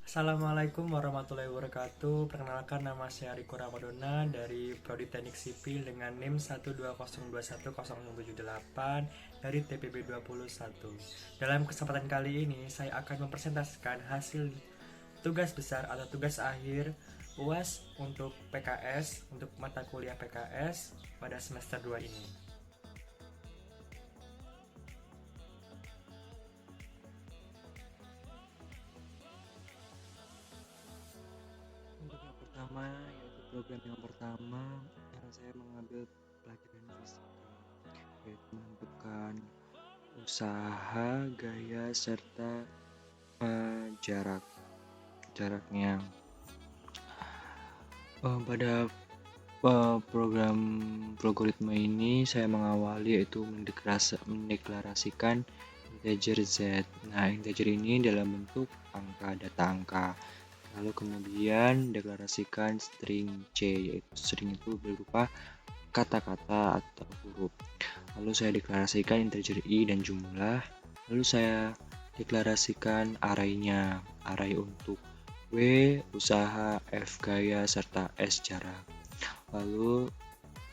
Assalamualaikum warahmatullahi wabarakatuh. Perkenalkan, nama saya Riko Ramadona dari Prodi Teknik Sipil dengan NIM 120210778 dari TPB 21. Dalam kesempatan kali ini saya akan mempresentasikan hasil tugas besar atau tugas akhir UAS untuk PKS, untuk mata kuliah PKS pada semester 2 ini. Untuk yang pertama, yaitu program yang pertama, saya mengambil pelajaran fisika, yaitu menentukan usaha, gaya, serta jaraknya. Pada program logaritma ini saya mengawali yaitu mendeklarasikan integer Z. Nah, integer ini dalam bentuk angka, data angka. Lalu kemudian deklarasikan string C, yaitu string itu berupa kata-kata atau huruf. Lalu saya deklarasikan integer I dan jumlah. Lalu saya deklarasikan array-nya. Array untuk W, usaha, F, gaya, serta S, jarak. Lalu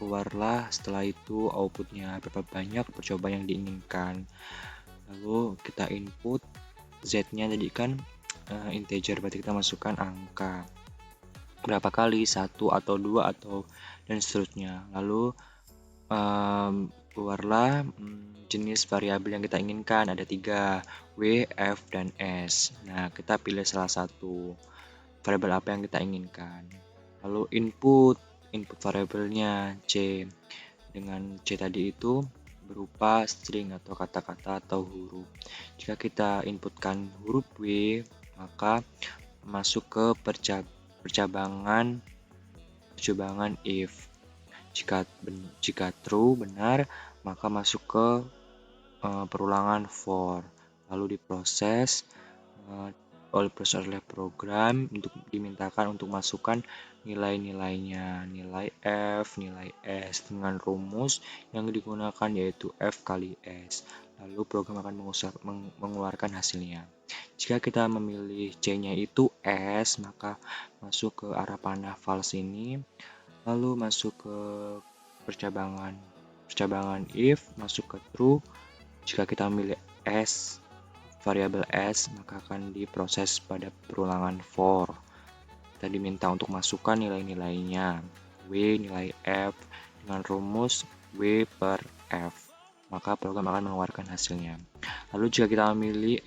keluarlah setelah itu outputnya, berapa banyak percobaan yang diinginkan. Lalu kita input Z-nya tadi kan integer, berarti kita masukkan angka berapa kali, 1 atau 2 atau dan seterusnya. Lalu keluarlah jenis variabel yang kita inginkan, ada 3, W, F, dan S. Nah, kita pilih salah satu variabel apa yang kita inginkan. Lalu input variabelnya C. Dengan C tadi itu berupa string atau kata-kata atau huruf. Jika kita inputkan huruf W, maka masuk ke percabangan if. Jika true, benar, maka masuk ke perulangan for. Lalu diproses oleh program untuk dimintakan untuk masukkan nilai-nilainya, nilai F, nilai S dengan rumus yang digunakan yaitu F kali S. Lalu program akan mengeluarkan hasilnya. Jika kita memilih C-nya itu S, maka masuk ke arah panah false ini, lalu masuk ke percabangan if, masuk ke true. Jika kita memilih S, variabel S, maka akan diproses pada perulangan for. Kita diminta untuk masukkan nilai-nilainya, W, nilai F, dengan rumus W per F. Maka program akan mengeluarkan hasilnya. Lalu jika kita memilih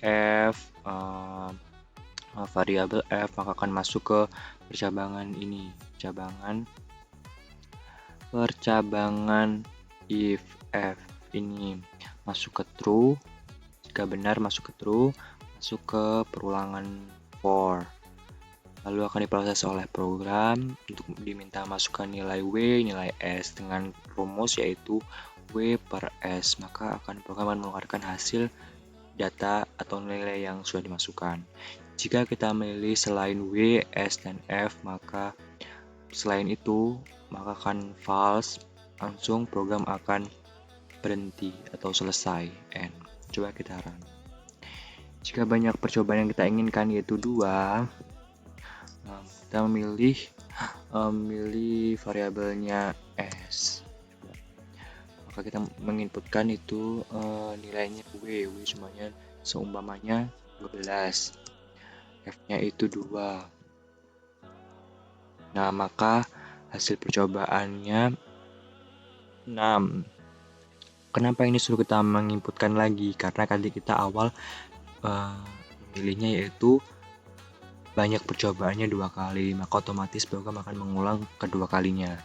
F, variabel F, maka akan masuk ke percabangan ini, percabangan if F ini masuk ke true. Jika benar masuk ke true, masuk ke perulangan for. Lalu akan diproses oleh program untuk diminta masukkan nilai W, nilai S dengan rumus yaitu W per S. Maka program akan mengeluarkan hasil data atau nilai yang sudah dimasukkan. Jika kita memilih selain W, S, dan F, maka selain itu maka akan false, langsung program akan berhenti atau selesai, end. Coba kita run. Jika banyak percobaan yang kita inginkan yaitu 2, kita memilih variabelnya S. Maka kita menginputkan itu nilainya W semuanya seumpamanya 12. F-nya itu 2. Nah, maka hasil percobaannya 6. Kenapa ini suruh kita menginputkan lagi? Karena tadi kita awal memilihnya yaitu banyak percobaannya 2 kali, maka otomatis program akan mengulang kedua kalinya.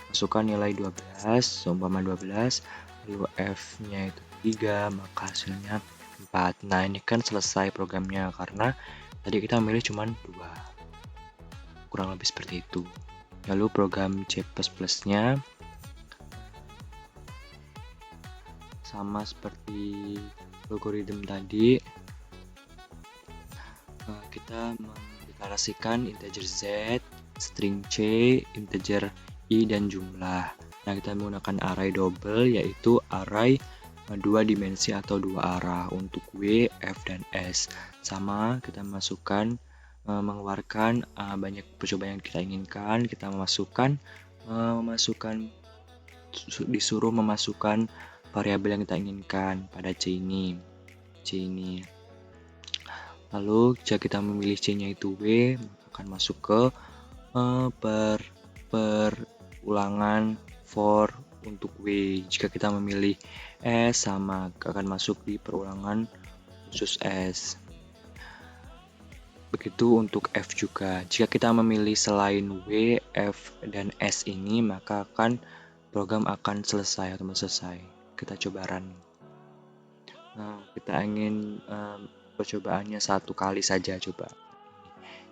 Masukkan nilai 12, seumpama 12, lalu F-nya itu 3, maka hasilnya 4. Nah, ini kan selesai programnya karena tadi kita memilih cuma 2. Kurang lebih seperti itu. Lalu program C++-nya sama seperti logaritma tadi, kita mendeklarasikan integer Z, string C, integer I, dan jumlah. Nah, kita menggunakan array double, yaitu array 2 dimensi atau 2 arah untuk W, F, dan S. Sama, kita masukkan mengeluarkan banyak percobaan yang kita inginkan. Kita disuruh memasukkan variabel yang kita inginkan pada C ini. Lalu jika kita memilih C-nya itu W, maka akan masuk ke perulangan for untuk W. Jika kita memilih S, sama akan masuk di perulangan khusus S. Begitu untuk F juga. Jika kita memilih selain W, F, dan S ini, maka program akan selesai atau selesai. Kita coba run. Kita ingin percobaannya 1 kali saja coba.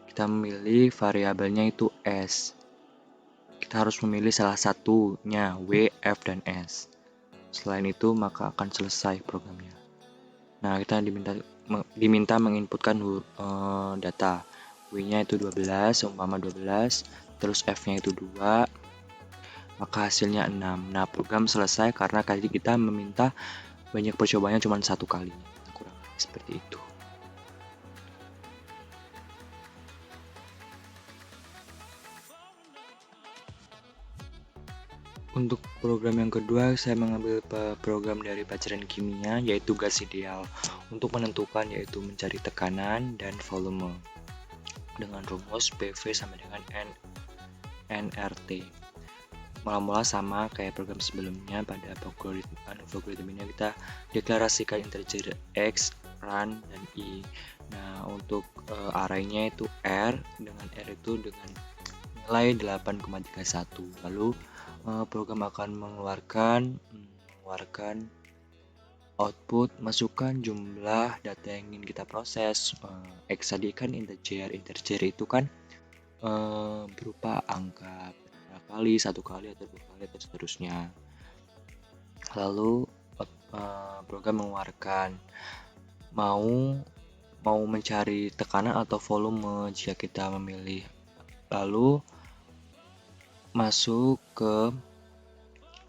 Kita memilih variabelnya itu S. Kita harus memilih salah satunya, W, F, dan S. Selain itu, maka akan selesai programnya. Nah, kita diminta menginputkan data. W-nya itu 12, umpama 12, terus F-nya itu 2, maka hasilnya 6. Nah, program selesai karena tadi kita meminta banyak percobaannya cuma 1 kali. Kurang lebih seperti itu. Untuk program yang kedua, saya mengambil program dari pelajaran kimia, yaitu gas ideal. Untuk menentukan, yaitu mencari tekanan dan volume. Dengan rumus PV sama dengan nRT. Mula-mula sama kayak program sebelumnya, pada algoritma ini kita deklarasikan integer X, run, dan I. Nah, untuk arraynya itu R, dengan R itu dengan nilai 8,31. Lalu program akan mengeluarkan output, masukkan jumlah data yang ingin kita proses. X tadi kan integer itu kan berupa angka berapa kali, 1 kali atau 2 kali atau seterusnya. Lalu program mengeluarkan mau mencari tekanan atau volume jika kita memilih. Lalu masuk ke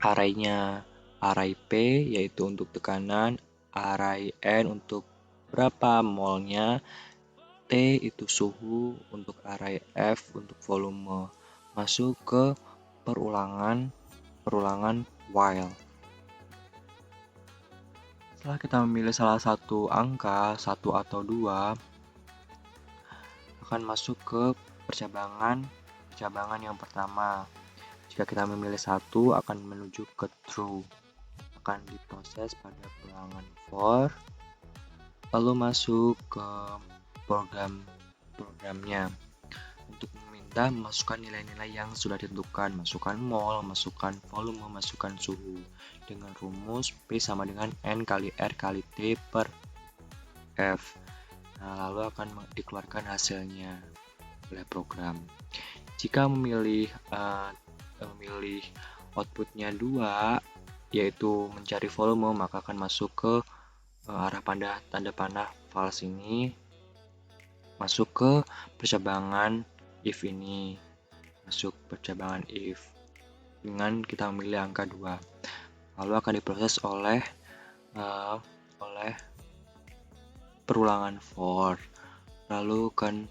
arraynya, array P yaitu untuk tekanan, array N untuk berapa molnya, T itu suhu, untuk array F untuk volume. Masuk ke perulangan while. Setelah kita memilih salah satu angka, 1 atau 2, akan masuk ke percabangan yang pertama. Jika kita memilih 1, akan menuju ke true. Akan diproses pada perulangan for. Lalu masuk ke programnya. Untuk meminta masukkan nilai-nilai yang sudah ditentukan. Masukkan mol, masukkan volume, masukkan suhu. Dengan rumus P sama dengan N kali R kali T per F. Nah, lalu akan dikeluarkan hasilnya oleh program. Jika memilih outputnya 2, yaitu mencari volume, maka akan masuk ke arah tanda panah false ini, masuk ke percabangan if ini, masuk percabangan if dengan kita memilih angka 2, lalu akan diproses oleh perulangan for, lalu akan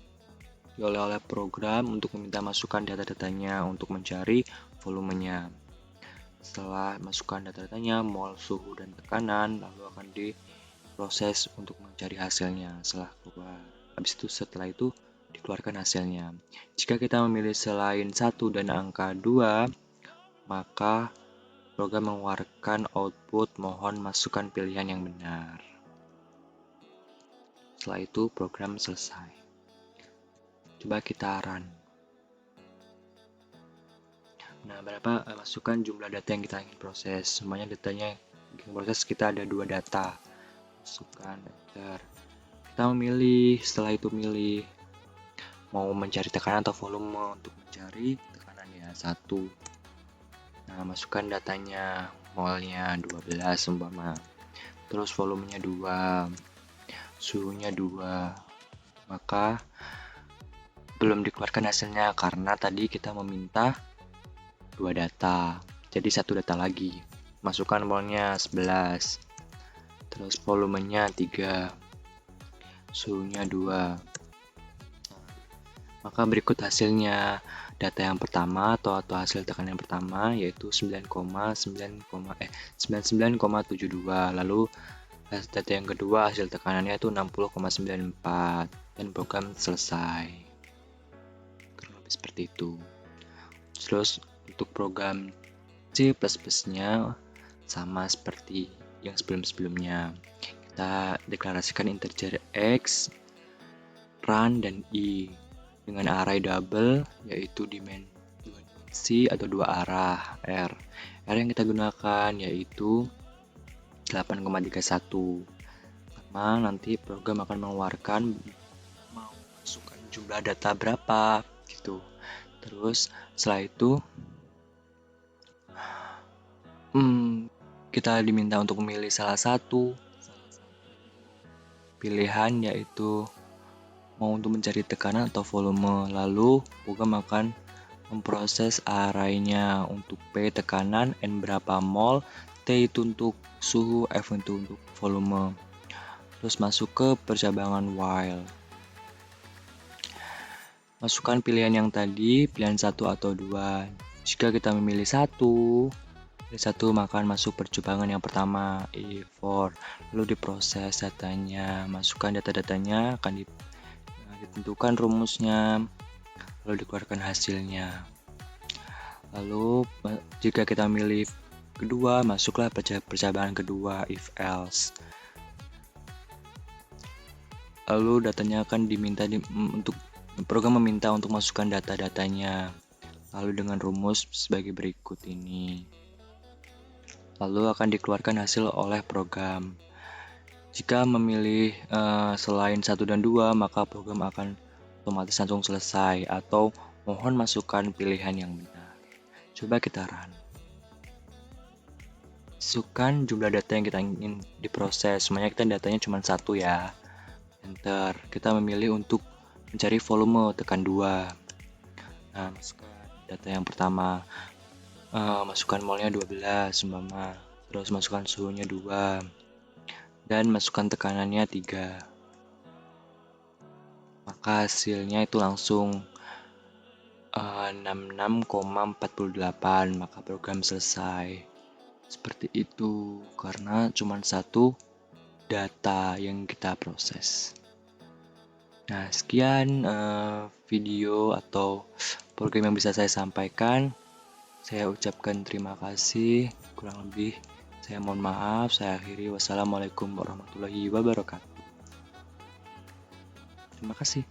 oleh program untuk meminta masukkan data-datanya untuk mencari volumenya. Setelah masukkan data-datanya, mol, suhu, dan tekanan, lalu akan diproses untuk mencari hasilnya. Setelah itu dikeluarkan hasilnya. Jika kita memilih selain 1 dan angka 2, maka program mengeluarkan output mohon masukkan pilihan yang benar. Setelah itu program selesai. Coba kita run. Nah, berapa masukkan jumlah data yang kita ingin proses. Semuanya datanya yang proses kita ada 2 data. Masukkan enter. Kita memilih, setelah itu milih mau mencari tekanan atau volume. Untuk mencari tekanan ya 1. Nah, masukkan datanya, molnya 12 umpama. Terus volumenya 2. Suhunya 2. Maka belum dikeluarkan hasilnya karena tadi kita meminta 2 data, jadi 1 data lagi. Masukkan molnya 11, terus volumenya 3, suhunya 2. Maka berikut hasilnya. Data yang pertama atau hasil tekanan yang pertama yaitu 99,72. Lalu data yang kedua hasil tekanannya itu 60,94 dan program selesai. Kurang lebih seperti itu. Terus untuk program C++ nya sama seperti yang sebelum-sebelumnya. Kita deklarasikan integer X, run, dan I dengan array double yaitu dimensi atau dua arah R. R yang kita gunakan yaitu 8,31 karena nanti program akan mengeluarkan mau masukkan jumlah data berapa gitu. Terus setelah itu kita diminta untuk memilih salah satu pilihan yaitu mau untuk mencari tekanan atau volume. Lalu program akan memproses arraynya untuk P tekanan, N berapa mol, T itu untuk suhu, F itu untuk volume. Terus masuk ke percabangan while. Masukkan pilihan yang tadi, pilihan 1 atau 2. Jika kita memilih 1, maka masuk percabangan yang pertama, if4. Lalu diproses datanya, masukkan data-datanya, akan ditentukan rumusnya, lalu dikeluarkan hasilnya. Lalu jika kita memilih kedua, masuklah percabangan kedua, if else. Lalu datanya akan diminta untuk program meminta untuk masukkan data-datanya. Lalu dengan rumus sebagai berikut ini. Lalu akan dikeluarkan hasil oleh program. Jika memilih selain 1 dan 2, maka program akan otomatis langsung selesai atau mohon masukkan pilihan yang benar. Coba kita run. Masukkan jumlah data yang kita ingin diproses. Semuanya datanya cuma 1 ya. Enter. Kita memilih untuk mencari volume, tekan 2. Nah, masukkan data yang pertama. Masukkan molnya 12 umpama. Terus masukkan suhunya 2. Dan masukkan tekanannya 3. Maka hasilnya itu langsung 66,48. Maka program selesai. Seperti itu karena cuma 1 data yang kita proses. Nah, sekian video atau program yang bisa saya sampaikan. Saya ucapkan terima kasih. Kurang lebih saya mohon maaf. Saya akhiri. Wassalamualaikum warahmatullahi wabarakatuh. Terima kasih.